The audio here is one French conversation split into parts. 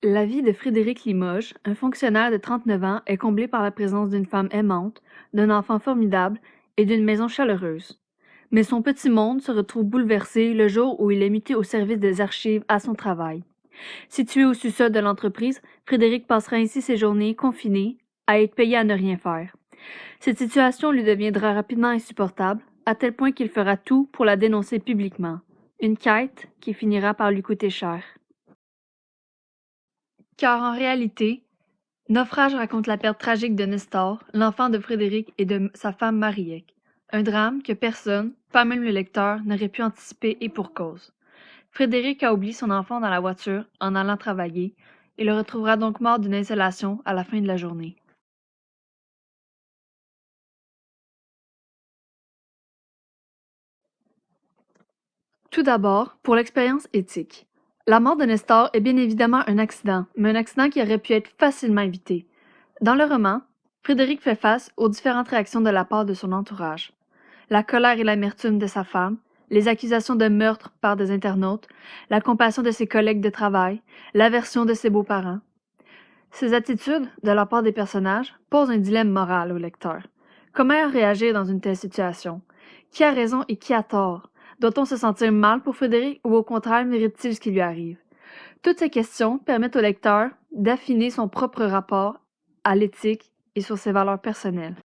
La vie de Frédéric Limoges, un fonctionnaire de 39 ans, est comblée par la présence d'une femme aimante, d'un enfant formidable et d'une maison chaleureuse. Mais son petit monde se retrouve bouleversé le jour où il est muté au service des archives à son travail. Situé au sous-sol de l'entreprise, Frédéric passera ainsi ses journées confiné, à être payé à ne rien faire. Cette situation lui deviendra rapidement insupportable, à tel point qu'il fera tout pour la dénoncer publiquement. Une quête qui finira par lui coûter cher. Car en réalité, Naufrage raconte la perte tragique de Nestor, l'enfant de Frédéric et de sa femme Mariette. Un drame que personne, pas même le lecteur, n'aurait pu anticiper et pour cause. Frédéric a oublié son enfant dans la voiture en allant travailler et le retrouvera donc mort d'une insolation à la fin de la journée. Tout d'abord, pour l'expérience éthique. La mort de Nestor est bien évidemment un accident, mais un accident qui aurait pu être facilement évité. Dans le roman, Frédéric fait face aux différentes réactions de la part de son entourage. La colère et l'amertume de sa femme, les accusations de meurtre par des internautes, la compassion de ses collègues de travail, l'aversion de ses beaux-parents. Ces attitudes, de la part des personnages, posent un dilemme moral au lecteur. Comment réagir dans une telle situation? Qui a raison et qui a tort? Doit-on se sentir mal pour Frédéric ou au contraire mérite-t-il ce qui lui arrive? Toutes ces questions permettent au lecteur d'affiner son propre rapport à l'éthique et sur ses valeurs personnelles.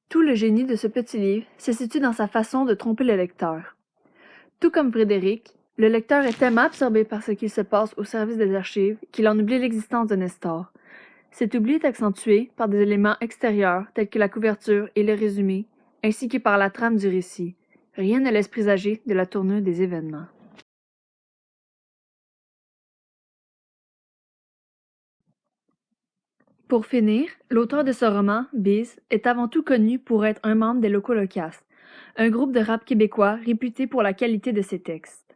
Tout le génie de ce petit livre se situe dans sa façon de tromper le lecteur. Tout comme Frédéric, le lecteur est tellement absorbé par ce qui se passe au service des archives qu'il en oublie l'existence de Nestor. Cet oubli est accentué par des éléments extérieurs tels que la couverture et le résumé, ainsi que par la trame du récit. Rien ne laisse présager de la tournure des événements. Pour finir, l'auteur de ce roman, Biz, est avant tout connu pour être un membre des Locaux Locasts, un groupe de rap québécois réputé pour la qualité de ses textes.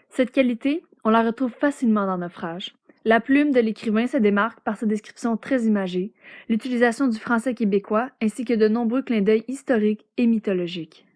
Cette qualité, on la retrouve facilement dans Naufrage. La plume de l'écrivain se démarque par sa description très imagée, l'utilisation du français québécois ainsi que de nombreux clins d'œil historiques et mythologiques.